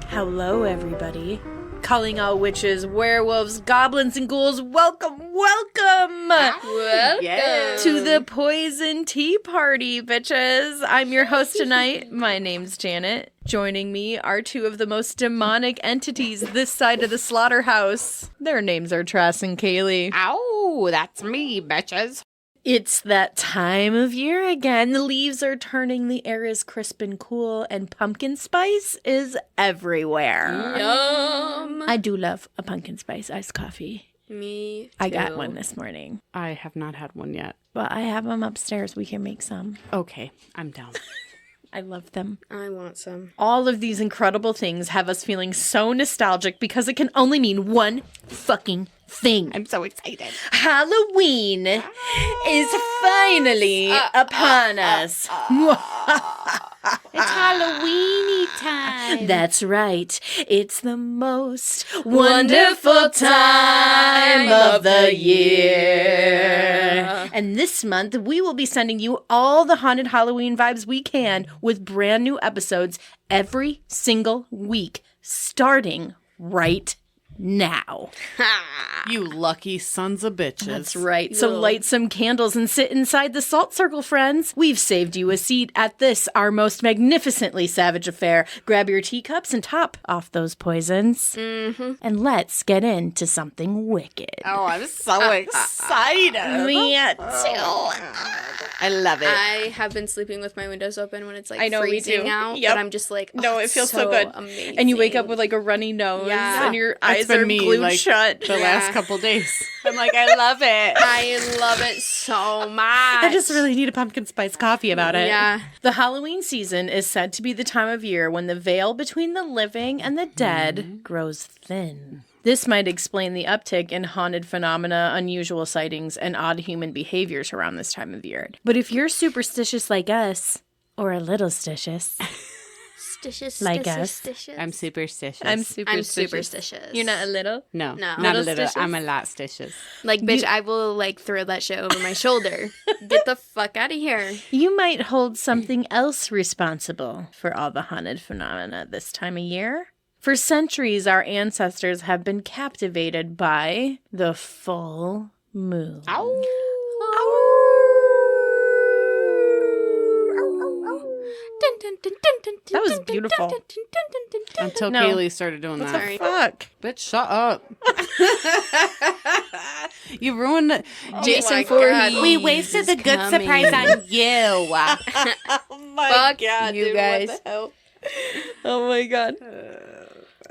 Hello, everybody. Calling all witches, werewolves, goblins, and ghouls, welcome to the Poison Tea Party, bitches. I'm your host tonight. My name's Janet. Joining me are two of the most demonic entities this side of the slaughterhouse. Their names are Trass and Kaylee. Ow, that's me, bitches. It's that time of year again. The leaves are turning, the air is crisp and cool, and pumpkin spice is everywhere. Yum. I do love a pumpkin spice iced coffee. Me too. I got one this morning. I have not had one yet. Well, I have them upstairs. We can make some. Okay, I'm down. I love them. I want some. All of these incredible things have us feeling so nostalgic because it can only mean one fucking thing. I'm so excited. Halloween is finally upon us. It's Halloweeny time. That's right. It's the most wonderful time of the year. And this month, we will be sending you all the haunted Halloween vibes we can with brand new episodes every single week, starting right now. You lucky sons of bitches. That's right. So light some candles and sit inside the salt circle, friends. We've saved you a seat at this, our most magnificently savage affair. Grab your teacups and top off those poisons. Mm-hmm. And let's get into something wicked. Oh, I'm so excited. Me too. I love it. I have been sleeping with my windows open when it's like I know, me freezing too. out. Yep. But I'm just like, No, it feels so good. Amazing. And you wake up with like a runny nose Yeah. and your That's eyes been are me, glued like, shut. the last couple days. I'm like, I love it. I love it so much. I just really need a pumpkin spice coffee about it. Yeah. The Halloween season is said to be the time of year when the veil between the living and the dead grows thin. This might explain the uptick in haunted phenomena, unusual sightings, and odd human behaviors around this time of year. But if you're superstitious like us, or a little stitious, like us. I'm superstitious. I'm superstitious. You're not a little? No, No. not a Little little. stitious? I'm a lot stitious. Like, bitch, I will like throw that shit over my shoulder. Get the fuck out of here. You might hold something else responsible for all the haunted phenomena this time of year. For centuries, our ancestors have been captivated by the full moon. Ow. That was beautiful. Until No. Kaylee started doing What that. the fuck? Bitch, shut up. You ruined it. Jason my Voorhees. God. We wasted the good coming. surprise on you. Oh my Fuck God, you dude, guys. What the hell? Oh my God.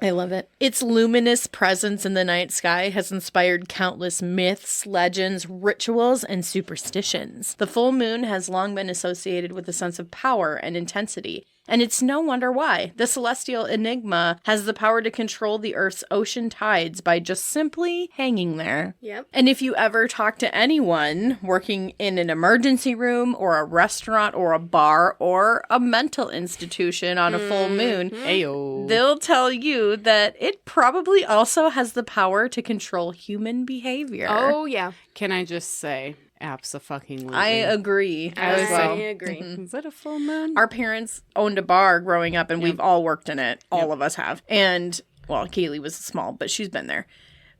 I love it. Its luminous presence in the night sky has inspired countless myths, legends, rituals, and superstitions. The full moon has long been associated with a sense of power and intensity, and it's no wonder why. The celestial enigma has the power to control the Earth's ocean tides by just simply hanging there. Yep. And if you ever talk to anyone working in an emergency room or a restaurant or a bar or a mental institution on a full moon, Ayo. they'll tell you that it probably also has the power to control human behavior. Oh, yeah. Can I just say, abso-fucking-lutely. I agree I as well. agree. Is it a full moon? Our parents owned a bar growing up, and we've all worked in it. All of us have. And, well, Kaylee was small, but she's been there.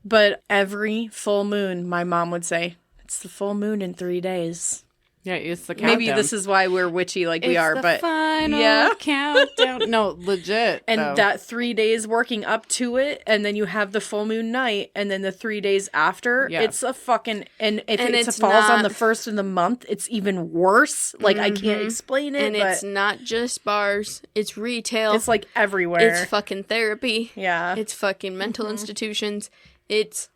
But every full moon, my mom would say, it's the full moon in 3 days. Yeah, it's the countdown. Maybe this is why we're witchy like we are, the but final yeah. countdown. No, legit. and though. that 3 days working up to it, and then you have the full moon night, and then the 3 days after, Yeah. it's a fucking, and if And it it's falls on not- the first of the month, it's even worse. Like, I can't explain it, And but it's not just bars. It's retail. it's like everywhere. It's fucking therapy. yeah. It's fucking mental institutions. It's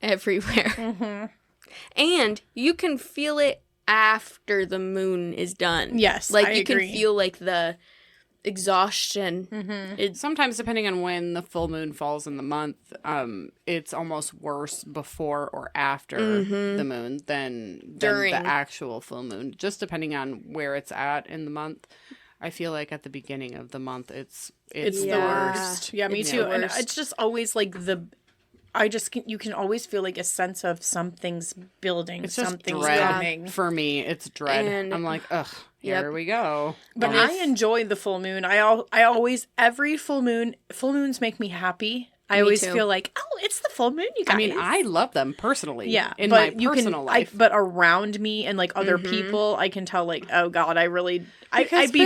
everywhere. And you can feel it after the moon is done. Yes, Like, I you agree. can feel, like, the exhaustion. It's Sometimes, depending on when the full moon falls in the month, it's almost worse before or after the moon than During. the actual full moon. Just depending on where it's at in the month. I feel like at the beginning of the month, it's It's the Yeah. worst. Yeah, me It's too. the And worst. it's just always like you can always feel like a sense of something's building, It's just something's dread. coming. For me, it's dread. And- I'm like, ugh, here Yep. we go. But Well, I enjoy the full moon. I always, every full moons make me happy. I always too. feel like, oh, it's the full moon, you guys. I mean, I love them personally. yeah, in but my you personal can, life. but around me and like other people, I can tell like, oh God, I'd be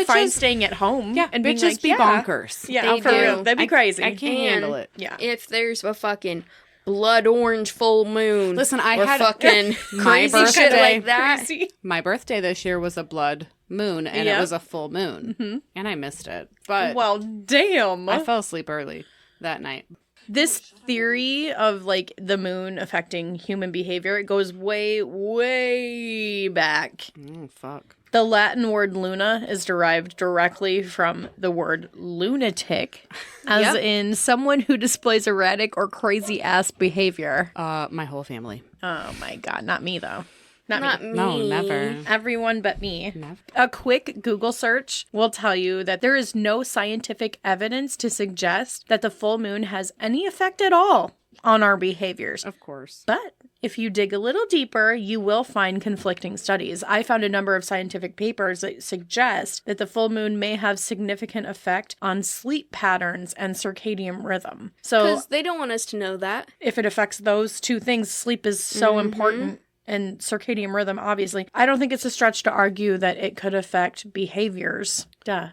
fine bitches- staying at home. yeah, and bitches being like, be yeah. bonkers. Yeah, They for do. real, that'd be crazy. I can't handle it. Yeah. if there's a fucking blood orange full moon. Listen, I or had fucking my crazy birthday. shit like that. Crazy. My birthday this year was a blood moon, and Yeah. it was a full moon, and I missed it. But Well, damn. I fell asleep early that night. This theory of like the moon affecting human behavior, it goes way, way back. Oh, fuck. The Latin word luna is derived directly from the word lunatic, as Yep. in someone who displays erratic or crazy ass behavior. My whole family. Oh my God, not me though. Not me. me. No, never. Everyone but me. Never. A quick Google search will tell you that there is no scientific evidence to suggest that the full moon has any effect at all on our behaviors. Of course. But if you dig a little deeper, you will find conflicting studies. I found a number of scientific papers that suggest that the full moon may have significant effect on sleep patterns and circadian rhythm. So Because they don't want us to know that. if it affects those two things, sleep is so important. And circadian rhythm, obviously. I don't think it's a stretch to argue that it could affect behaviors. Duh.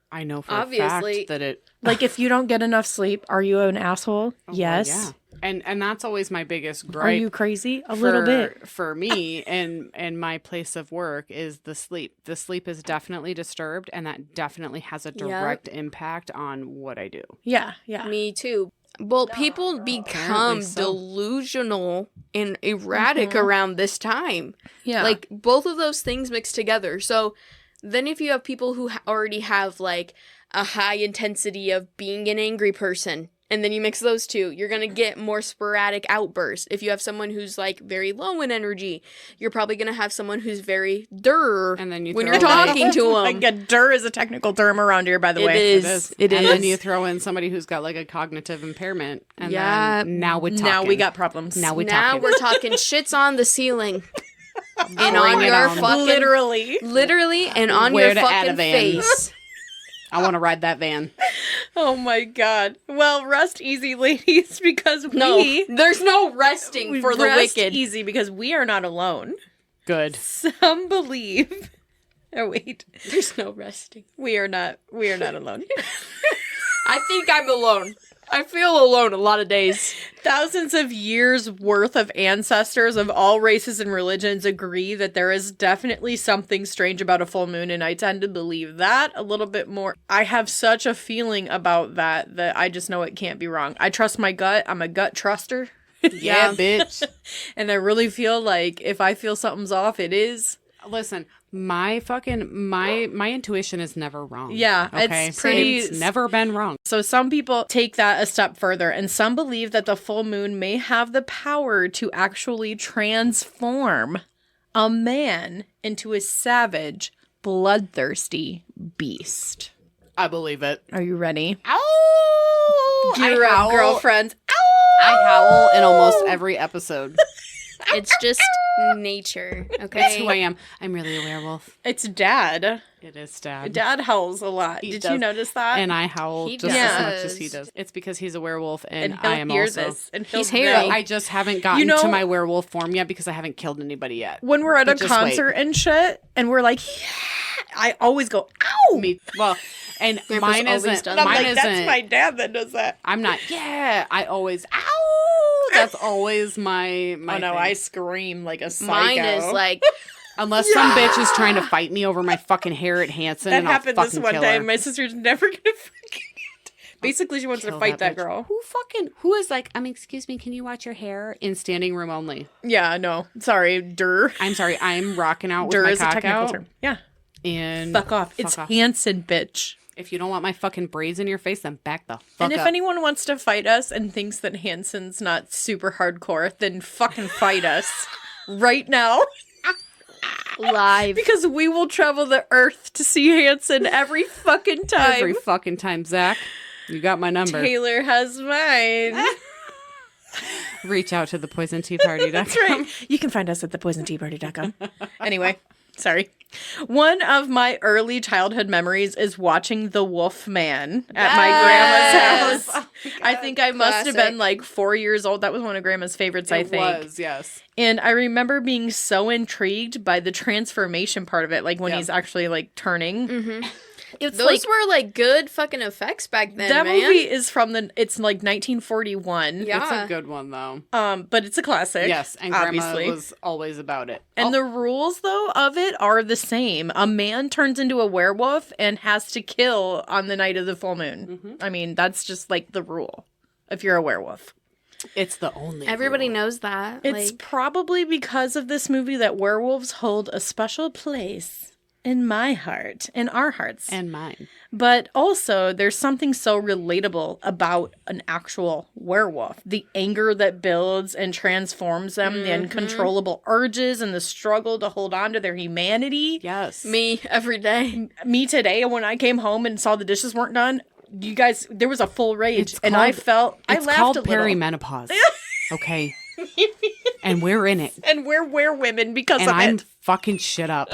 I know for a Obviously. fact that it. Like, if you don't get enough sleep, are you an asshole? Yes. Yeah. And that's always my biggest Are gripe. you crazy? A little bit. For me and my place of work is the sleep. The sleep is definitely disturbed, and that definitely has a direct impact on what I do. Yeah, yeah. Me too. Well, people become so. delusional and erratic around this time. Yeah. Like, both of those things mixed together. So then if you have people who already have, like, a high intensity of being an angry person, and then you mix those two, you're going to get more sporadic outbursts. If you have someone who's, like, very low in energy, you're probably going to have someone who's very And then you when throw you're in- talking to them. Like a DER is a technical term around here, by the It way. is. It and is. then you throw in somebody who's got like a cognitive impairment, and Yeah. then now we're talking. Now we got problems. Now we Now talking. we're talking shits on the ceiling. And Bring on it your on. fucking... Literally. and on Where your to add a fucking van. face. I want to ride that van. Oh my God. Well, rest easy, ladies, because No, there's no resting we for the rest wicked. easy because we are not alone. Good. Some believe. Oh wait, There's no resting. we are not alone. I think I'm alone. I feel alone a lot of days. Thousands of years worth of ancestors of all races and religions agree that there is definitely something strange about a full moon, and I tend to believe that a little bit more. I have such a feeling about that I just know it can't be wrong. I trust my gut. I'm a gut truster. Yeah, bitch. And I really feel like if I feel something's off, it is. Listen, my intuition is never wrong. Yeah, okay? it's pretty- It's never been wrong. So some people take that a step further, and some believe that the full moon may have the power to actually transform a man into a savage, bloodthirsty beast. I believe it. Are you ready? Ow! Gear I up, howl. girlfriends. I howl in almost every episode. It's just nature, okay? That's who I am. I'm really a werewolf. It's Dad. It is Dad. Dad howls a lot. He Did does. you notice that? And I howl He just as much does. as he does. It's because he's a werewolf, And and he'll I am hear also. this. And he'll He's hairy. know. I just haven't gotten You know- to my werewolf form yet because I haven't killed anybody yet. When we're at But a just wait. concert and shit, and we're like, yeah, I always go, ow! Me, well, and Grandpa's mine always isn't. done And I'm Mine like, isn't. that's my dad that does that. I'm not. Yeah, I always. Ow! That's always my. Oh no, thing. I scream like a psycho. Mine is like, Unless some bitch is trying to fight me over my fucking hair at Hanson, that and I'll happened this fucking one kill time. her. My sister's never gonna forget it Basically, she wants to Kill fight that bitch. girl. Who is like, excuse me, can you watch your hair in standing room only? Yeah, no. Sorry, Dur. I'm sorry, I'm rocking out with Dur my is a cock technical out. term. Yeah. And Fuck off. It's Hanson, bitch. If you don't want my fucking braids in your face, then back the fuck And if up. anyone wants to fight us and thinks that Hanson's not super hardcore, then fucking fight us right now. Live. Because we will travel the earth to see Hanson every fucking time. Every fucking time, Zach. You got my number. Taylor has mine. Reach out to the poisonteaparty.com. That's right. You can find us at thepoisonteaparty.com. Anyway, sorry. One of my early childhood memories is watching The Wolf Man at my grandma's house. I think I must have been like 4 years old. That was one of Grandma's favorites, I think. It was, yes. And I remember being so intrigued by the transformation part of it, like when he's actually like turning. Mm-hmm. It's Those were like good fucking effects back then, that man. movie is from it's like 1941. Yeah. It's a good one, though. But it's a classic. Yes, and obviously. Grandma was always about it. And the rules, though, of it are the same. A man turns into a werewolf and has to kill on the night of the full moon. Mm-hmm. I mean, that's just like the rule if you're a werewolf. It's the only Everybody rule. knows that. It's probably because of this movie that werewolves hold a special place in my heart, in our hearts. And mine. But also, there's something so relatable about an actual werewolf. The anger that builds and transforms them, the uncontrollable urges, and the struggle to hold on to their humanity. Yes. Me every day. Me today, when I came home and saw the dishes weren't done, you guys, there was a full rage. It's and called- I felt, I It's laughed called a little. perimenopause. Okay. And we're in it. And we're women because And of I'm it. fucking shit up.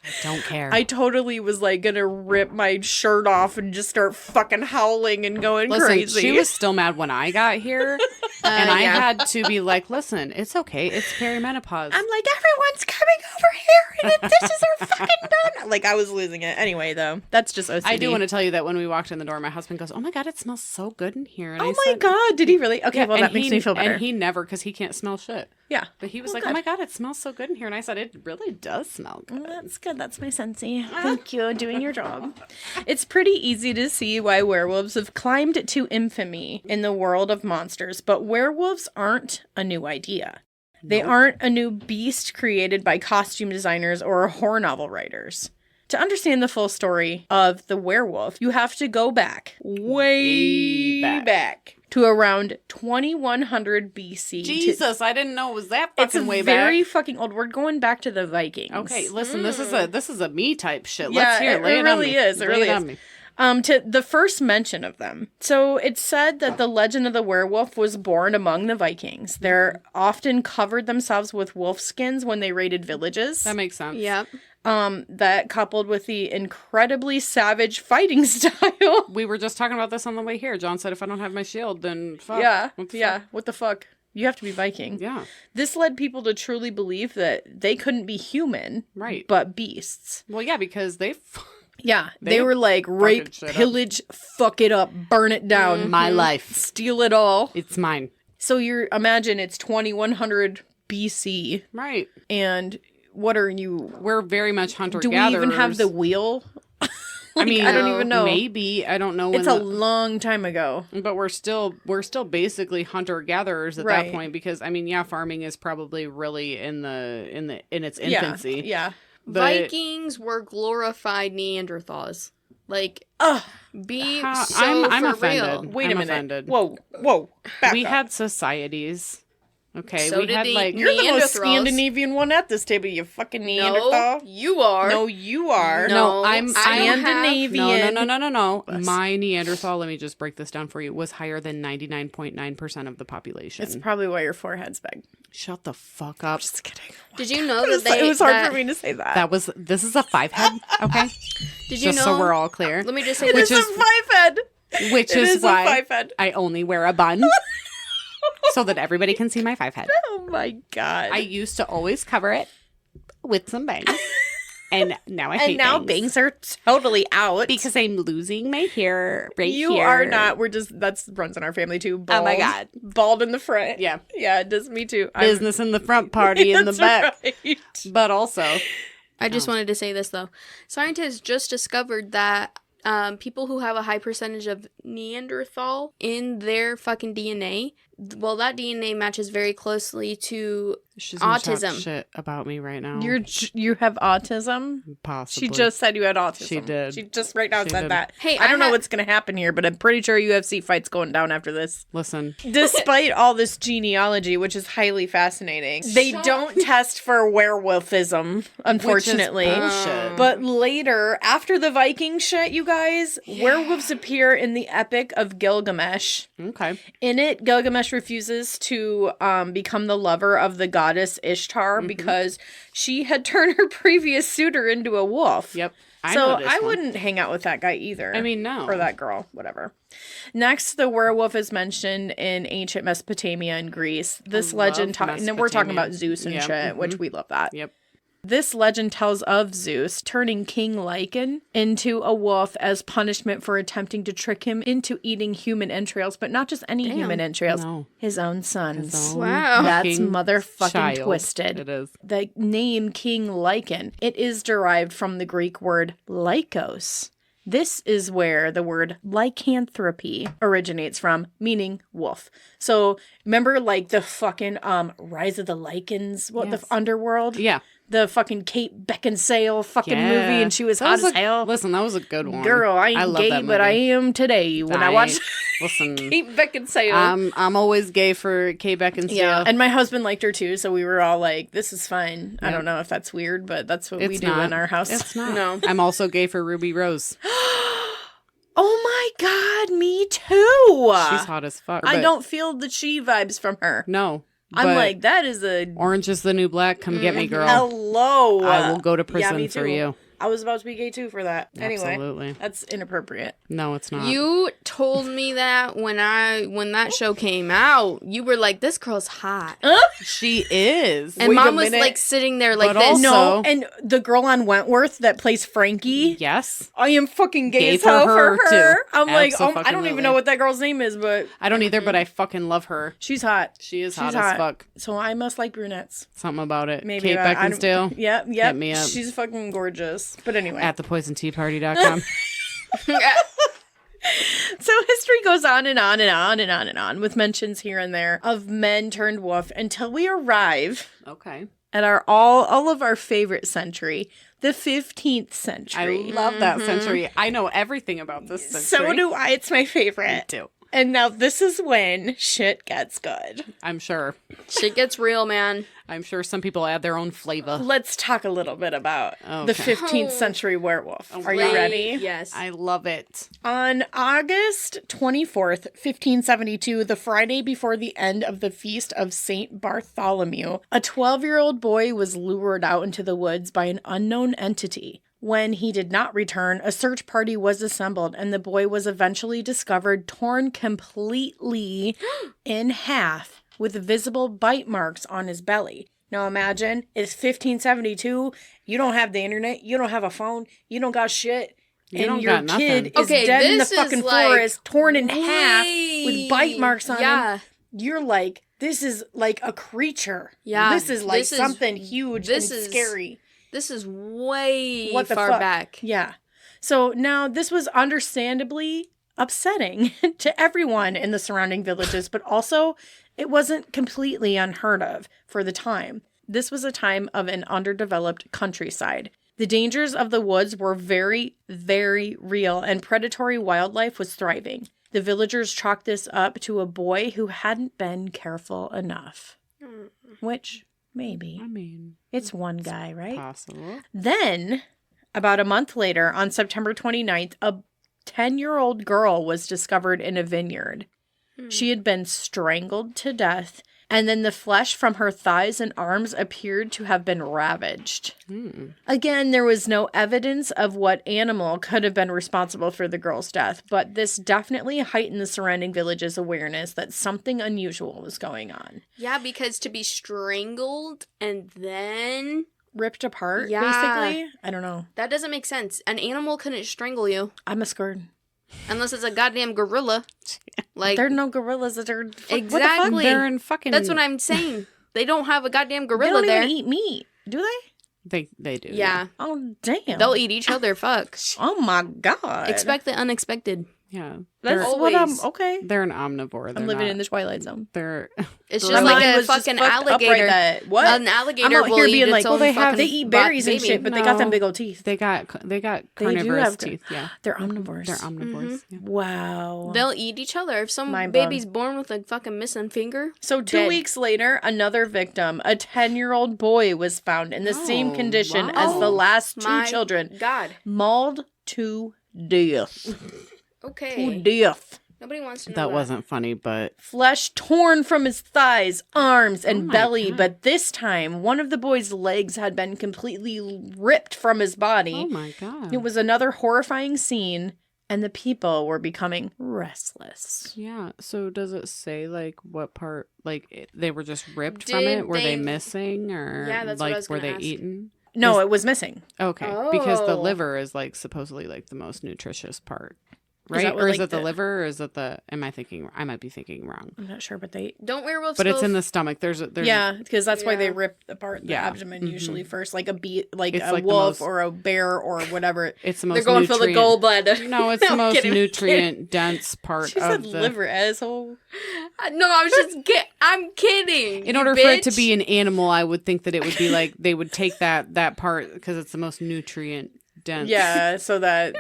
I don't care. I totally was like gonna rip my shirt off and just start fucking howling and going Listen, crazy. she was still mad when I got here. And I yeah. had to be like, listen, it's okay. It's perimenopause. I'm like, everyone's coming over here and the dishes are fucking done. Like, I was losing it. Anyway, though, that's just OCD. I do want to tell you that when we walked in the door, my husband goes, oh my God, it smells so good in here. And Oh I my said, God, did he really? Okay, Yeah, well, and that makes me feel better. And he never, because he can't smell shit. Yeah. But he was Well, like, good. oh my God, it smells so good in here. And I said, it really does smell good. Well, that's good. That's my sensei. Thank you. Doing your job. It's pretty easy to see why werewolves have climbed to infamy in the world of monsters, but werewolves aren't a new idea. They aren't a new beast created by costume designers or horror novel writers. To understand the full story of the werewolf, you have to go back, way back, to around 2100 BC. Jesus, I didn't know it was that It's fucking way very back. fucking old. We're going back to the Vikings. Okay, listen, this is a me type shit. Yeah, Let's hear it. Lay it it on really me. is. It Lay really on is. me. To the first mention of them. So it's said that the legend of the werewolf was born among the Vikings. They're often covered themselves with wolf skins when they raided villages. That makes sense. Yep. That coupled with the incredibly savage fighting style. We were just talking about this on the way here. John said, if I don't have my shield, then fuck. Yeah, What the yeah. fuck? What the fuck? You have to be Viking. Yeah, This led people to truly believe that they couldn't be human, right. but beasts. Well, yeah, because they... Yeah, They they were like rape, shit up. pillage, fuck it up, burn it down, My life. steal it all. It's mine. So imagine it's 2100 BC, Right. and what are you? We're very much Do hunter-gatherers. we even have the wheel? I mean, I don't even know. Maybe. I don't know when It's a long time ago. But we're still basically hunter-gatherers at Right. that point because, I mean, yeah, farming is probably really in its Yeah, infancy. yeah. But Vikings were glorified Neanderthals. Like, Ugh, be How- so I'm for offended. real. wait I'm a minute. offended. Whoa. Back we up. had societies. Okay, So we did had the like You're the most Neanderthals. Scandinavian one at this table, you fucking No, Neanderthal. you are. No, you are. No, I'm I don't have- Scandinavian. No. Bus. My Neanderthal, let me just break this down for you, was higher than 99.9% of the population. It's probably why your forehead's big. Shut the fuck up. Just kidding. Did you know that they? It was hard that- for me to say that. This is a 5-head, okay? Did you Just know? so we're all clear. Let me just say It this. is a 5-head. Which It is is a why 5-head. I only wear a bun. So that everybody can see my 5-head. Oh my god. I used to always cover it with some bangs. And now I hate and now bangs are totally out. because I'm losing my hair right you here. are not. We're just, that's runs in our family too. Bald. Oh my God. Bald in the front. Yeah. Yeah, it does me too. Business in the front, party in the That's back. right. But also, I just wanted to say this though. Scientists just discovered that people who have a high percentage of Neanderthal in their fucking DNA, well, that DNA matches very closely to She's gonna talk autism. shit about me right now. You have autism? Possibly. She just said you had autism. She did. She just right now She said did. that. Hey, I don't know what's going to happen here, but I'm pretty sure UFC fights going down after this. Listen. Despite all this genealogy, which is highly fascinating, they don't test for werewolfism, unfortunately. Which is bullshit. But later, after the Viking shit, you guys, werewolves appear in the Epic of Gilgamesh. Okay. In it, Gilgamesh refuses to become the lover of the goddess Ishtar because she had turned her previous suitor into a wolf. Yep. So I wouldn't hang out with that guy either. I mean, no. Or that girl, whatever. Next, the werewolf is mentioned in ancient Mesopotamia and Greece. This legend, and we're talking about Zeus and shit, which we love that. Yep. This legend tells of Zeus turning King Lycan into a wolf as punishment for attempting to trick him into eating human entrails, but not just any human entrails, No. his own sons. His own Wow. That's fucking motherfucking child. twisted. It is. The name King Lycan, it is derived from the Greek word lycos. This is where the word lycanthropy originates from, meaning wolf. So remember like the fucking Rise of the Lycans, the underworld? Yeah. The fucking Kate Beckinsale fucking movie, and she was hot as hell. Listen, that was a good one. Girl, I ain't love gay, that but I movie. am today when I watch Listen, Kate Beckinsale. I'm always gay for Kate Beckinsale. Yeah, and my husband liked her too, so we were all like, this is fine. I don't know if that's weird, but that's what we do in our house. It's not. No. I'm also gay for Ruby Rose. Oh my god, me too! She's hot as fuck. I but don't feel the she vibes from her. No. I'm but like, that is a... Orange is the new black. Come get me, girl. Hello! I will go to Yeah, prison me for too. you. I was about to be gay too for that. Anyway, Absolutely. that's inappropriate. No, it's not. You told me that when that show came out, you were like, "This girl's hot," She is. and Wait a Mom was minute. like sitting there like But this. also- No, and the girl on Wentworth that plays Frankie, Yes. I am fucking gay, Gay as hell for for her, her. too. I'm like, I don't Abso-fucking-lutely. even know what that girl's name is, but I don't either, but I fucking love her. she's hot. She is She's hot, hot. as fuck. So I must like brunettes. Something about it. Maybe Kate I don't- Beckinsale. Yep. Hit me up. She's fucking gorgeous. But anyway, At thepoisonteaparty.com. so history goes on and on and on and on and on with mentions here and there of men turned wolf until we arrive Okay. at our all of our favorite century, the 15th I century. love that century. I know everything about this century. So do I. It's my favorite. Me too. And now this is when shit gets good. I'm sure. Shit gets real, man. I'm sure some people add their own flavor. Let's talk a little bit about the Okay. 15th century werewolf. Are you Like, ready? Yes. I love it. On August 24th, 1572, the Friday before the end of the feast of St. Bartholomew, a 12-year-old boy was lured out into the woods by an unknown entity. When he did not return, a search party was assembled, and the boy was eventually discovered torn completely in half with visible bite marks on his belly. Now imagine, it's 1572, you don't have the internet, you don't have a phone, you don't got shit, You and don't your got nothing. kid is Okay, dead in the this is fucking like forest, torn in half with bite way- marks on him. Yeah. You're like, this is like a creature. Yeah, This is like this is- something huge this and is- scary. This is way What the far fuck? back. Yeah. So now this was understandably upsetting to everyone in the surrounding villages, but also it wasn't completely unheard of for the time. This was a time of an underdeveloped countryside. The dangers of the woods were very, very real, and predatory wildlife was thriving. The villagers chalked this up to a boy who hadn't been careful enough. Which, maybe. I mean, It's one guy, right? possible. Then, about a month later, on September 29th, a 10-year-old girl was discovered in a vineyard. She had been strangled to death, and then the flesh from her thighs and arms appeared to have been ravaged. Again, there was no evidence of what animal could have been responsible for the girl's death, but this definitely heightened the surrounding village's awareness that something unusual was going on. Yeah, because to be strangled and then Ripped apart, Yeah. basically? I don't know. that doesn't make sense. An animal couldn't strangle you I'm a scared. unless it's a goddamn gorilla. Like There are no gorillas that are... What the fuck? Exactly. They're in fucking. that's what I'm saying. They don't have a goddamn They gorilla don't there. even eat meat, do they? They do. Yeah. Oh, damn. They'll eat each other. Fuck. Oh, my God. Expect the unexpected. Yeah. That's They're what I'm... always- Okay. They're an omnivore. I'm living in the Twilight Zone. They're... It's My just like mind a was just fucking fucked up right alligator. that- What? An alligator I'm out will here eat being its like, own well, fucking they eat berries and baby. shit, but they got them No. big old teeth. They got They do carnivorous have teeth. Yeah. They're omnivores. They're omnivores. Yeah. Wow. They'll eat each other. If some Mind blown. baby's born with a fucking missing finger, So 2 dead. weeks later, another victim, a 10-year-old boy, was found in the same Oh, condition wow. as the last two my children, God. mauled to death. To Okay. death. Nobody wants to know That wasn't funny, but Flesh torn from his thighs, arms, and my belly, God. but this time, one of the boy's legs had been completely ripped from his body. oh my God. It was another horrifying scene, and the people were becoming restless. Yeah. So does it say like what part? Like they were just ripped from Did it? Were they they- missing, or Yeah, that's what I like was were gonna they ask. eaten? No, Is- it was missing. Okay, because the Oh. liver is like supposedly like the most nutritious part, right? that what, Or is like, it the the- liver, or is it the? Am I thinking? I might be thinking wrong. I'm not sure, but they... Don't werewolves But it's go in the stomach. There's Yeah, because that's why they Yeah. rip apart the Yeah. abdomen Mhm. usually first, like like It's a like the wolf most- or a bear or whatever. It's the most. They're going for the nutrient- gallbladder. No, it's the I'm most kidding, I'm nutrient dense part She of said the. liver, asshole. No, I was just I'm kidding. In you order for it to bitch. be an animal, I would think that it would be like they would take that part because it's the most nutrient dense. Yeah, so that,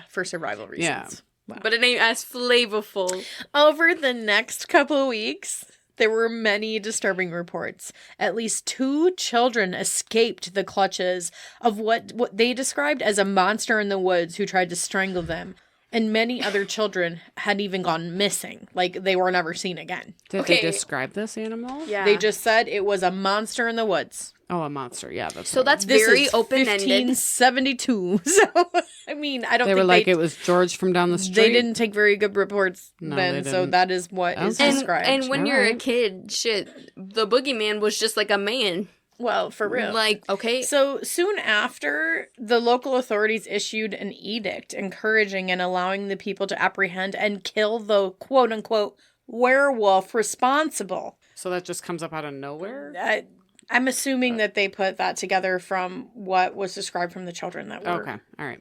for survival reasons. Yeah. Wow. But it ain't as flavorful. Over the next couple of weeks, there were many disturbing reports. At least 2 children escaped the clutches of what they described as a monster in the woods who tried to strangle them. And many other children had even gone missing. Like, they were never seen again. Did Okay. they describe this animal? Yeah. They just said it was a monster in the woods. Oh, a monster. Yeah, that's. So what- that's This very is open-ended. 1572. So, I mean, I don't They think were like it was George from down the street. They didn't take very good reports No, then, they so didn't. that is what is Okay. described. And when you're a Alright. kid, shit, the boogeyman was just like a man. Well, for real. Like, okay. So soon after, the local authorities issued an edict encouraging and allowing the people to apprehend and kill the quote-unquote werewolf responsible. So that just comes up out of nowhere. I'm assuming that they put that together from what was described from the children that were Okay. All right.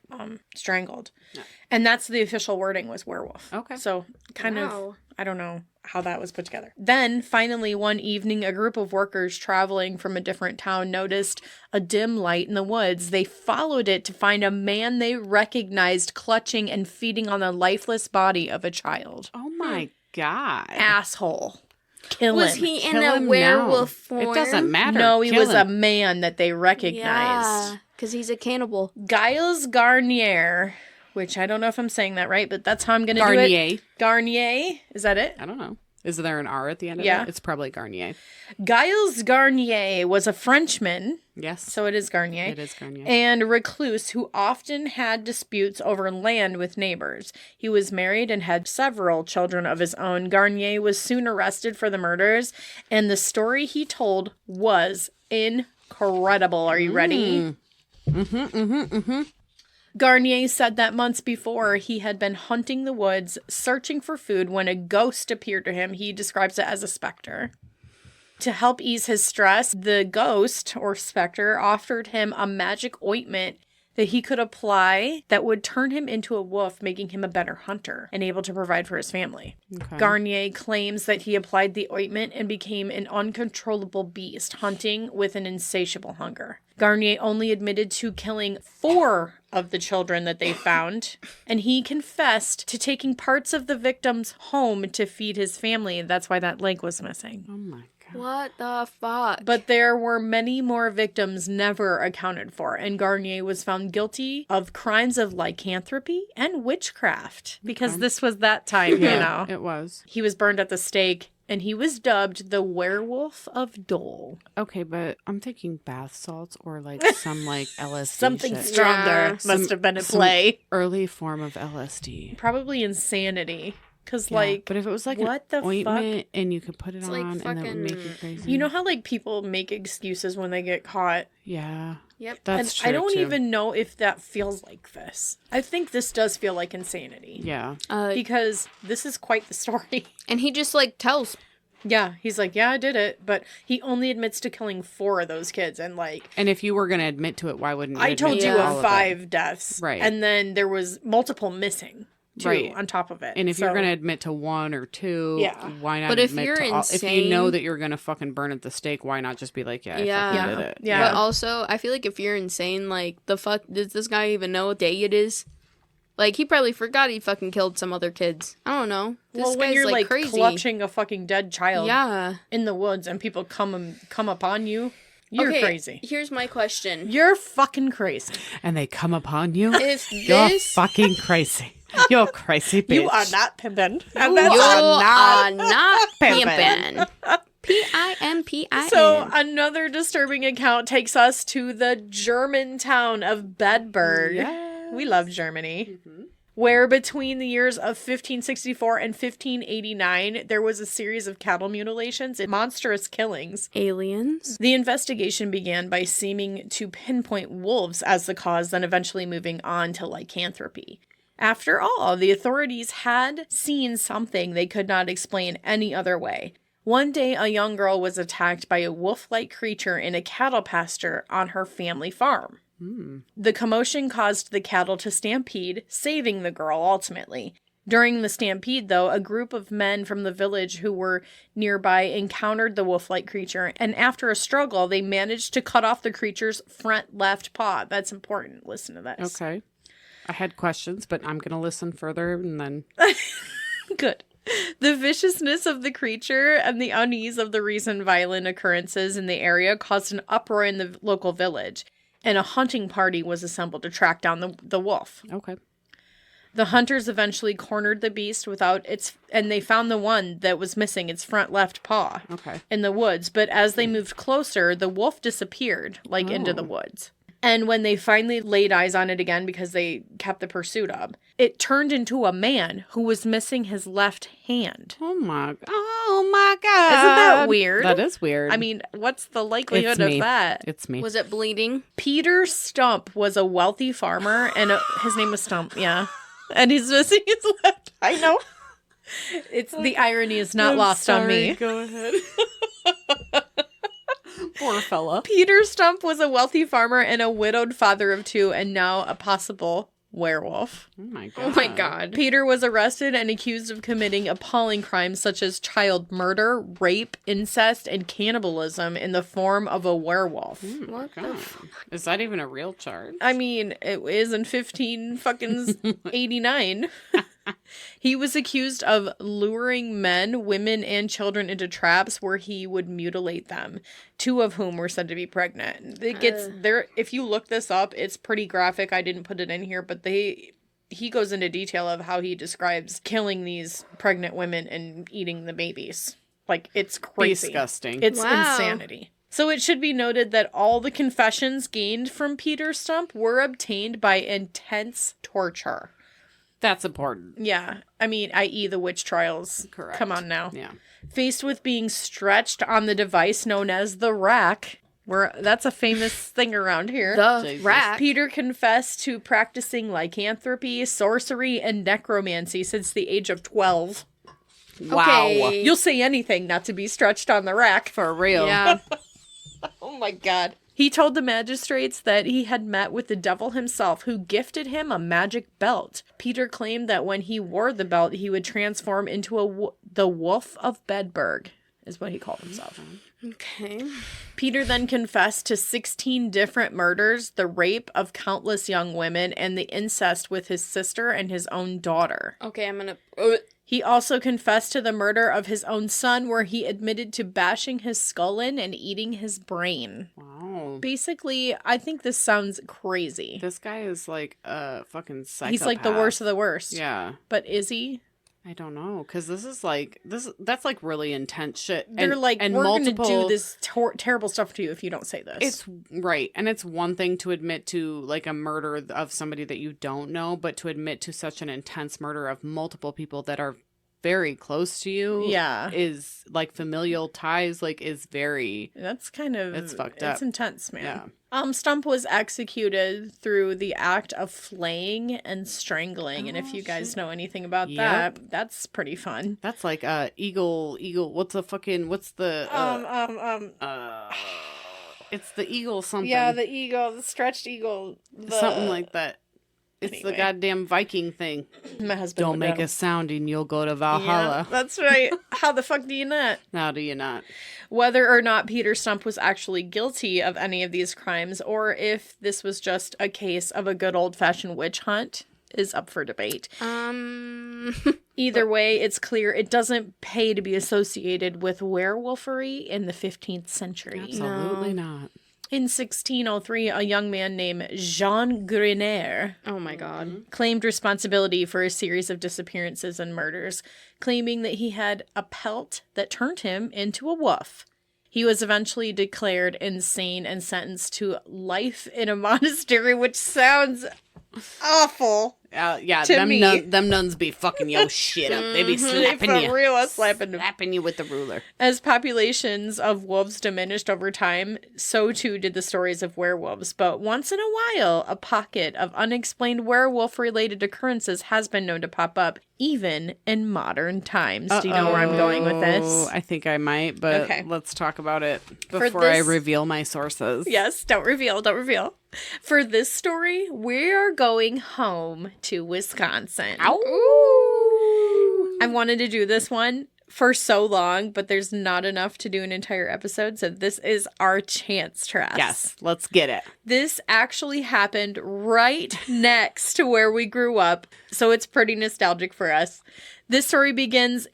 strangled. Yeah. And that's the official wording was werewolf. Okay. So kind of, Wow. I don't know how that was put together. Then finally one evening, a group of workers traveling from a different town noticed a dim light in the woods. They followed it to find a man they recognized clutching and feeding on the lifeless body of a child. Oh my God. Asshole. Kill Was him. he in Kill a him werewolf now. form? It doesn't matter. No, he Kill was a him. man that they recognized. Yeah, because he's a cannibal. Giles Garnier, which I don't know if I'm saying that right, but that's how I'm going to do it. Garnier. Garnier. Is that it? I don't know. Is there an R at the end of Yeah. it? It's probably Garnier. Giles Garnier was a Frenchman, Yes. so it is Garnier, It is Garnier. and recluse who often had disputes over land with neighbors. He was married and had several children of his own. Garnier was soon arrested for the murders, and the story he told was incredible. Are you ready? Garnier said that months before he had been hunting the woods, searching for food when a ghost appeared to him. He describes it as a specter. To help ease his stress, the ghost or specter offered him a magic ointment that he could apply that would turn him into a wolf, making him a better hunter and able to provide for his family. Okay. Garnier claims that he applied the ointment and became an uncontrollable beast, hunting with an insatiable hunger. Garnier only admitted to killing 4 of the children that they found, and he confessed to taking parts of the victim's home to feed his family. That's why that leg was missing. Oh my God. What the fuck? But there were many more victims never accounted for, and Garnier was found guilty of crimes of lycanthropy and witchcraft, because this was that time, you know. It was. He was burned at the stake, and he was dubbed the Werewolf of Dole. Okay, but I'm thinking bath salts or like some like LSD. Something shit. stronger Yeah. must Some- have been at some play. Early form of LSD. Probably insanity, because, Yeah, like, but if it was like what an the ointment and you could put it It's on like and that would make you fucking- crazy. you know how, like, people make excuses when they get caught? Yeah. Yep. That's And true. I don't too. even know if that feels like this. I think this does feel like insanity. Yeah. Because this is quite the story. And he just like tells Yeah, he's like, yeah, I did it, but he only admits to killing 4 of those kids, and like, And if you were going to admit to it, why wouldn't you I admit told to you all of of 5 deaths, Right. And then there was multiple missing too Right. on top of it. And if you're going to admit to 1 or 2, Yeah. why not But if admit you're to all? If you know insane- that you're going to fucking burn at the stake, why not just be like, yeah, I Yeah. fucking did it. Yeah. But also, I feel like if you're insane, like, the fuck, does this guy even know what day it is? Like, he probably forgot he fucking killed some other kids. I don't know. This well, when guy's, you're like crazy. clutching a fucking dead child Yeah. in the woods and people come upon you, you're Okay, crazy. Here's my question. You're fucking crazy. And they come upon you. If You're this... fucking crazy. You're crazy bitch. You are not pimping. And You that's are not pimpin'. pimpin'. Pimpin'. So another disturbing account takes us to the German town of Bedburg. Yes. We love Germany. Where between the years of 1564 and 1589, there was a series of cattle mutilations and monstrous killings. Aliens? The investigation began by seeming to pinpoint wolves as the cause, then eventually moving on to lycanthropy. After all, the authorities had seen something they could not explain any other way. One day, a young girl was attacked by a wolf-like creature in a cattle pasture on her family farm. The commotion caused the cattle to stampede, saving the girl ultimately. During the stampede, though, a group of men from the village who were nearby encountered the wolf-like creature, and after a struggle, they managed to cut off the creature's front left paw. That's important. Listen to this. Okay. I had questions, but I'm going to listen further and then... Good. The viciousness of the creature and the unease of the recent violent occurrences in the area caused an uproar in the local village, and a hunting party was assembled to track down the wolf. Okay. The hunters eventually cornered the beast and they found the one that was missing its front left paw Okay. in the woods. But as they moved closer, the wolf disappeared, into the woods. And when they finally laid eyes on it again, because they kept the pursuit up, it turned into a man who was missing his left hand. Oh my God. Isn't that weird? That is weird. I mean, what's the likelihood It's me. of that? It's me. Was it bleeding? Peter Stump was a wealthy farmer, and his name was Stump, yeah. And he's missing his left. I know. It's the irony is not lost on me. Go ahead. Poor fella. Peter Stump was a wealthy farmer and a widowed father of 2, and now a possible werewolf. Oh my God. Oh my God. Peter was arrested and accused of committing appalling crimes such as child murder, rape, incest, and cannibalism in the form of a werewolf. What the f- Is that even a real charge? I mean, it is in 89. He was accused of luring men, women, and children into traps where he would mutilate them, 2 of whom were said to be pregnant. It gets there. If you look this up, it's pretty graphic. I didn't put it in here, but he goes into detail of how he describes killing these pregnant women and eating the babies. Like, it's crazy. Disgusting. It's Wow. insanity. So it should be noted that all the confessions gained from Peter Stump were obtained by intense torture. That's important. Yeah. I mean, i.e. the witch trials. Correct. Come on now. Yeah. Faced with being stretched on the device known as the rack, that's a famous thing around here. The Jesus. rack? Peter confessed to practicing lycanthropy, sorcery, and necromancy since the age of 12. Wow. Okay. You'll say anything not to be stretched on the rack. For real. Yeah. Oh my God. He told the magistrates that he had met with the devil himself, who gifted him a magic belt. Peter claimed that when he wore the belt, he would transform into the Wolf of Bedburg, is what he called himself. Okay. Peter then confessed to 16 different murders, the rape of countless young women, and the incest with his sister and his own daughter. Okay, I'm gonna... He also confessed to the murder of his own son, where he admitted to bashing his skull in and eating his brain. Wow. Basically, I think this sounds crazy. This guy is like a fucking psychopath. He's like the worst of the worst. Yeah. But is he? I don't know, because that's like really intense shit. They're like, and we're going to multiple- do this terrible stuff to you if you don't say this. It's right. And it's one thing to admit to like a murder of somebody that you don't know, but to admit to such an intense murder of multiple people that are very close to you. Yeah. Is like familial ties, like is very. That's kind of. It's fucked up. It's intense, man. Yeah. Stump was executed through the act of flaying and strangling, and if you guys know anything about that, that's pretty fun. That's like eagle. What's the it's the eagle something. Yeah, the eagle, the stretched eagle, something like that. It's the goddamn Viking thing. My husband don't make a sound and you'll go to Valhalla. Yeah, that's right. How the fuck do you not? How do you not? Whether or not Peter Stump was actually guilty of any of these crimes, or if this was just a case of a good old-fashioned witch hunt, is up for debate. Either way, it's clear it doesn't pay to be associated with werewolfery in the 15th century. Absolutely not. In 1603, a young man named Jean Grenier, oh my god, claimed responsibility for a series of disappearances and murders, claiming that he had a pelt that turned him into a wolf. He was eventually declared insane and sentenced to life in a monastery, which sounds awful. Yeah, to me. Them nuns be fucking your shit up. They be slapping you. For real, slapping you with the ruler. As populations of wolves diminished over time, so too did the stories of werewolves. But once in a while, a pocket of unexplained werewolf-related occurrences has been known to pop up, even in modern times. Do you know where I'm going with this? I think I might, but Okay. Let's talk about it before I reveal my sources. Yes, don't reveal. For this story, we are going home to Wisconsin. Ow! I wanted to do this one for so long, but there's not enough to do an entire episode, so this is our chance, Tress. Yes, let's get it. This actually happened right next to where we grew up, so it's pretty nostalgic for us. This story begins,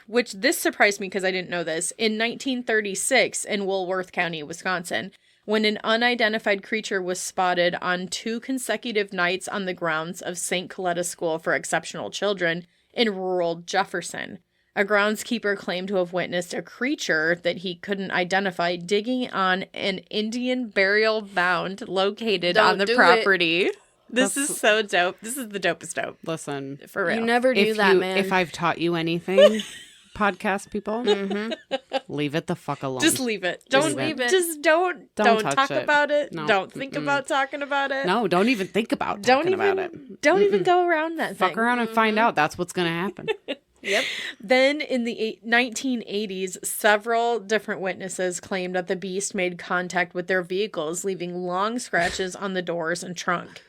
which this surprised me because I didn't know this, in 1936 in Woolworth County, Wisconsin, when an unidentified creature was spotted on 2 consecutive nights on the grounds of St. Coletta School for Exceptional Children in rural Jefferson. A groundskeeper claimed to have witnessed a creature that he couldn't identify digging on an Indian burial mound located on the property. This is so dope. This is the dopest dope. Listen, For real. you never do that, man. If I've taught you anything, podcast people, leave it the fuck alone. Just leave it. Just leave it. Just don't touch talk it. about it. No. Don't think about talking about it. No, don't even think about talking about it. Don't even go around that thing. Fuck around and find out. That's what's going to happen. Yep. Then in the 1980s, several different witnesses claimed that the beast made contact with their vehicles, leaving long scratches on the doors and trunk.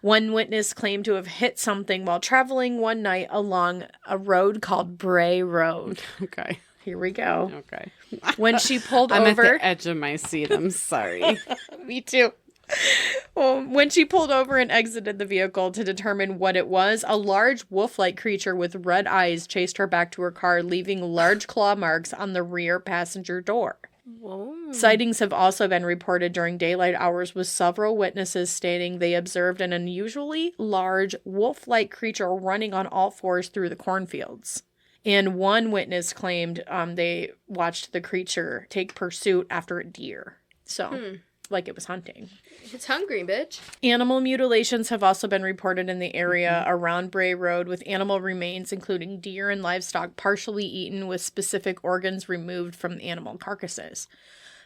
One witness claimed to have hit something while traveling one night along a road called Bray Road. Okay. Here we go. Okay. When she pulled I'm over... at the edge of my seat. I'm sorry. Me too. When she pulled over and exited the vehicle to determine what it was, a large wolf-like creature with red eyes chased her back to her car, leaving large claw marks on the rear passenger door. Whoa. Sightings have also been reported during daylight hours, with several witnesses stating they observed an unusually large wolf-like creature running on all fours through the cornfields. And one witness claimed they watched the creature take pursuit after a deer. So, like it was hunting. It's hungry, bitch. Animal mutilations have also been reported in the area around Bray Road, with animal remains, including deer and livestock, partially eaten with specific organs removed from animal carcasses.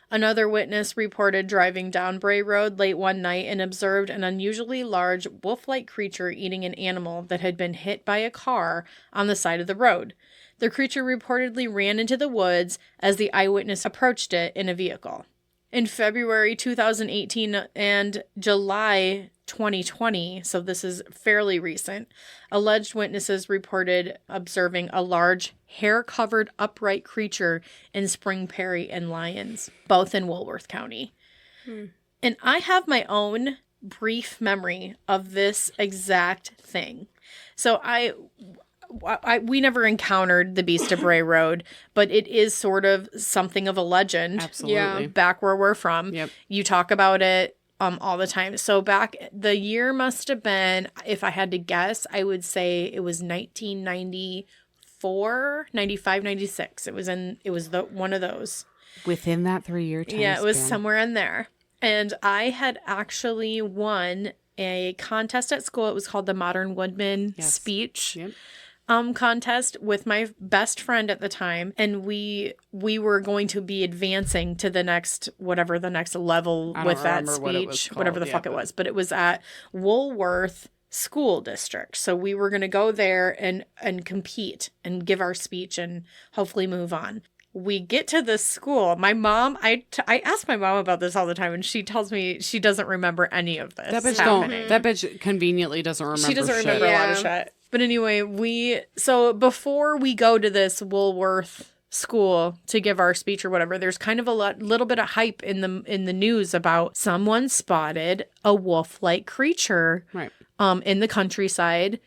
Another witness reported driving down Bray Road late one night and observed an unusually large wolf-like creature eating an animal that had been hit by a car on the side of the road. The creature reportedly ran into the woods as the eyewitness approached it in a vehicle. In February 2018 and July 2020, so this is fairly recent, alleged witnesses reported observing a large, hair-covered upright creature in Spring Prairie and Lyons, both in Woolworth County. And I have my own brief memory of this exact thing. So we never encountered the Beast of Bray Road, but it is sort of something of a legend. Absolutely. Yeah. Back where we're from. Yep. You talk about it all the time. So back, the year must have been, if I had to guess, I would say it was 1994, 95, 96. It was one of those. Within that 3-year time Yeah, it was span. somewhere in there. And I had actually won a contest at school. It was called the Modern Woodman Yes. Speech. Yep. contest with my best friend at the time, and we were going to be advancing to the next level with that speech, whatever the fuck it was. But it was at Woolworth School District. So we were going to go there and compete and give our speech and hopefully move on. We get to this school. My mom, I ask my mom about this all the time, and she tells me she doesn't remember any of this. That bitch conveniently doesn't remember. She doesn't remember a lot of shit. But anyway, so before we go to this Woolworth school to give our speech or whatever, there's kind of a little bit of hype in the news about someone spotted a wolf-like creature, right, in the countryside,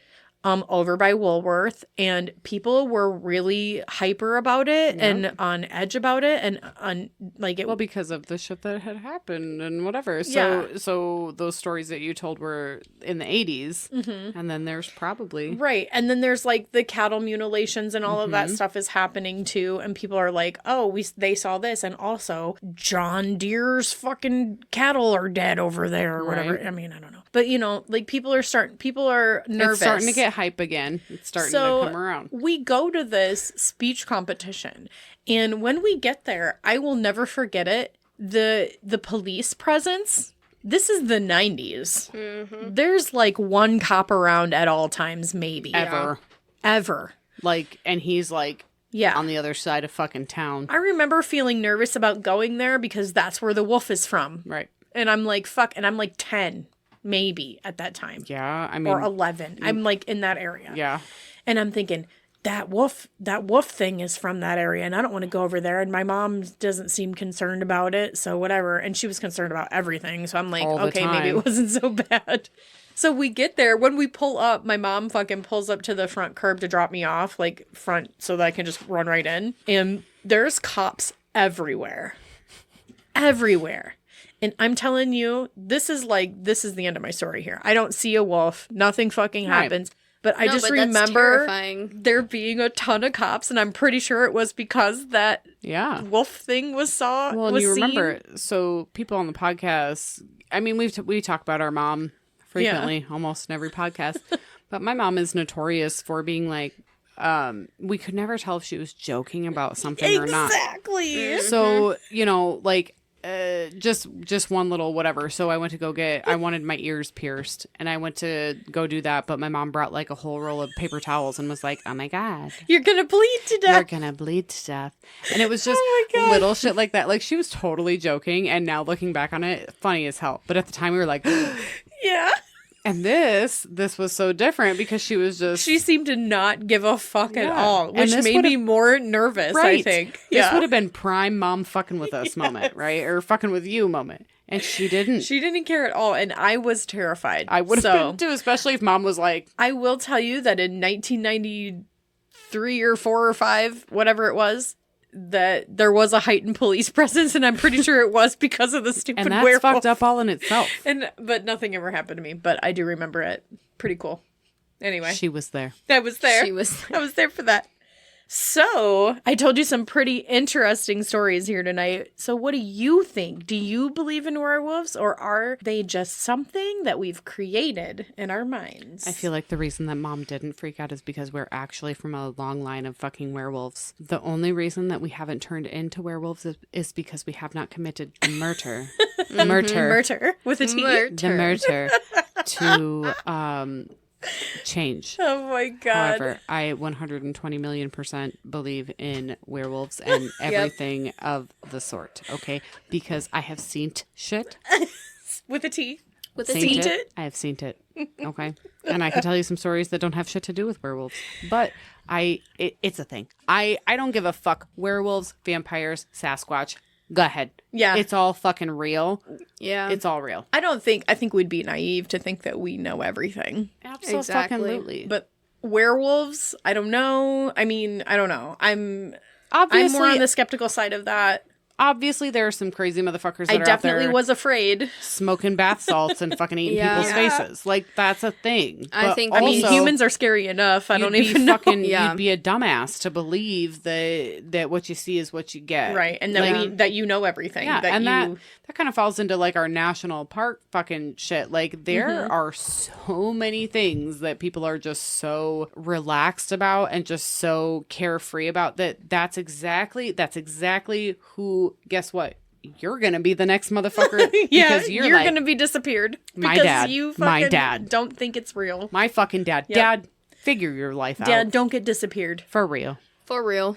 over by Woolworth, and people were really hyper about it and on edge about it, and on like it. Well, because of the shit that had happened and whatever. So those stories that you told were in the 80s, and then there's probably right, and then there's like the cattle mutilations and all of that stuff is happening too, and people are like, oh, they saw this, and also John Deere's fucking cattle are dead over there or whatever. I mean, I don't know, but like people are nervous. It's starting to get hype again. It's starting to come around. We go to this speech competition, and when we get there, I will never forget it. The police presence. This is the 90s. There's like one cop around at all times, maybe ever. Like, and he's like, on the other side of fucking town. I remember feeling nervous about going there because that's where the wolf is from. Right. And I'm like, fuck. And I'm like 10. Maybe at that time. Yeah, I mean, or 11. I'm like in that area. Yeah. And I'm thinking, that wolf thing is from that area, and I don't want to go over there. And my mom doesn't seem concerned about it, so whatever. And she was concerned about everything. So I'm like, okay, maybe it wasn't so bad. So we get there. When we pull up, my mom fucking pulls up to the front curb to drop me off, like front, so that I can just run right in. And there's cops everywhere. Everywhere. And I'm telling you, this is the end of my story here. I don't see a wolf. Nothing fucking happens. But I just remember there being a ton of cops, and I'm pretty sure it was because that wolf thing was seen. Well, and you remember, so people on the podcast, I mean, we talk about our mom frequently, almost in every podcast. But my mom is notorious for being like, we could never tell if she was joking about something or not. Exactly. So, like, just one little whatever. So I went to I wanted my ears pierced, and I went to go do that, but my mom brought like a whole roll of paper towels and was like, oh my God, you're gonna bleed to death. You're gonna bleed to death. And it was just little shit like that. Like, she was totally joking, and now looking back on it, funny as hell. But at the time we were like, yeah. And this was so different because she seemed to not give a fuck at all, which made me more nervous, I think. This would have been prime mom fucking with us moment, right? Or fucking with you moment. And she didn't. She didn't care at all, and I was terrified. I would have been too, especially if mom was like... I will tell you that in 1993 or 4 or 5, whatever it was, that there was a heightened police presence, and I'm pretty sure it was because of the stupid werewolf. And that's fucked up all in itself. But nothing ever happened to me, but I do remember it. Pretty cool. Anyway. She was there. I was there. I was there for that. So, I told you some pretty interesting stories here tonight. So, what do you think? Do you believe in werewolves, or are they just something that we've created in our minds? I feel like the reason that mom didn't freak out is because we're actually from a long line of fucking werewolves. The only reason that we haven't turned into werewolves is because we have not committed murder. Murder. With a T. The murder to change. Oh my God. However, I 120 million% believe in werewolves and everything of the sort, okay? Because I have seen shit. With a T. With a T. I have seen it, okay? And I can tell you some stories that don't have shit to do with werewolves. But it's a thing. I don't give a fuck. Werewolves, vampires, Sasquatch. Go ahead. Yeah. It's all fucking real. Yeah. It's all real. I think we'd be naive to think that we know everything. Absolutely. But werewolves, I don't know. I mean, I don't know. I'm Obviously, more on the skeptical side of that. obviously there are some crazy motherfuckers that I are definitely out there was afraid. smoking bath salts and fucking eating Yeah. people's faces. Like, that's a thing. I But think- I mean, also, humans are scary enough. I don't you'd be even know. fucking, Yeah. You'd be a dumbass to believe that what you see is what you get. Right, and that Like, that you know everything. yeah, that and you that kind of falls into like our national park fucking shit. Like, there Mm-hmm. are so many things that people are just so relaxed about and just so carefree about that's exactly who, guess what? You're gonna be the next motherfucker. yeah, because you're like, gonna be disappeared My because dad. you My fucking dad. don't think it's real. my fucking dad. Yep. Dad, figure your life out. Dad, don't get disappeared. For real. For real.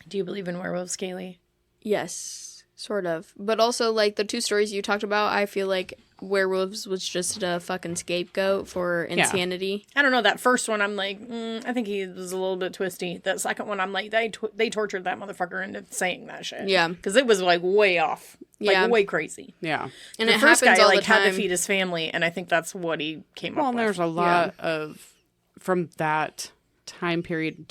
Do you believe in werewolves, Kaylee? Yes, sort of. But also, like, the 2 stories you talked about, I feel like werewolves was just a fucking scapegoat for insanity. I don't know. That first one, I'm like, I think he was a little bit twisty. That second one, I'm like, they tortured that motherfucker into saying that shit. Yeah. because it was like way off, like Yeah. way crazy. Yeah. And the it first happens guy all like the time. had to feed his family, and I think that's what he came Well, up and with. there's a lot of from that time period.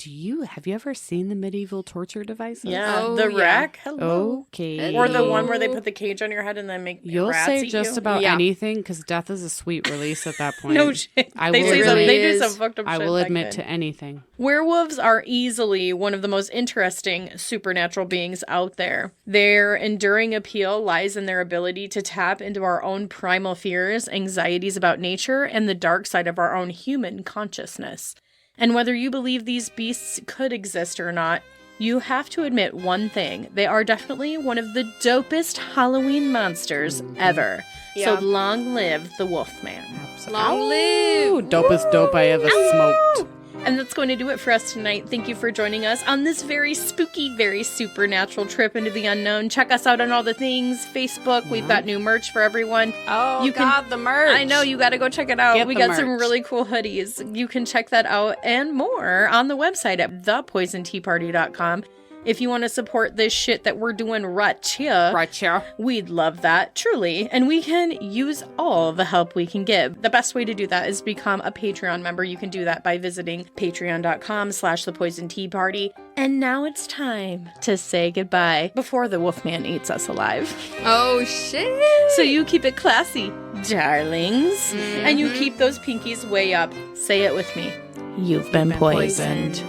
Have you ever seen the medieval torture devices? Yeah, Oh, the yeah. rack. Hello. Okay. Or the one where they put the cage on your head and then make You'll rats say eat just you. about Yeah. anything because death is a sweet release at that point. No shit. I they will say some, admit- they do is. some fucked up I shit will back admit then. to anything. Werewolves are easily one of the most interesting supernatural beings out there. Their enduring appeal lies in their ability to tap into our own primal fears, anxieties about nature, and the dark side of our own human consciousness. And whether you believe these beasts could exist or not, you have to admit one thing. They are definitely one of the dopest Halloween monsters ever. Yeah. So long live the Wolfman. Long Ooh, live! dopest dope I ever smoked. And that's going to do it for us tonight. Thank you for joining us on this very spooky, very supernatural trip into the unknown. Check us out on all the things. Facebook, we've got new merch for everyone. Oh, You can- God, the merch. I know, you got to go check it out. Get We the got some merch. really cool hoodies. You can check that out and more on the website at thepoisonteaparty.com. If you want to support this shit that we're doing right here, Right here. we'd love that, truly. And we can use all the help we can give. The best way to do that is become a Patreon member. You can do that by visiting patreon.com/thepoisonteaparty. And now it's time to say goodbye before the Wolfman eats us alive. Oh, shit! So you keep it classy, darlings. And you keep those pinkies way up. Say it with me. You've been poisoned.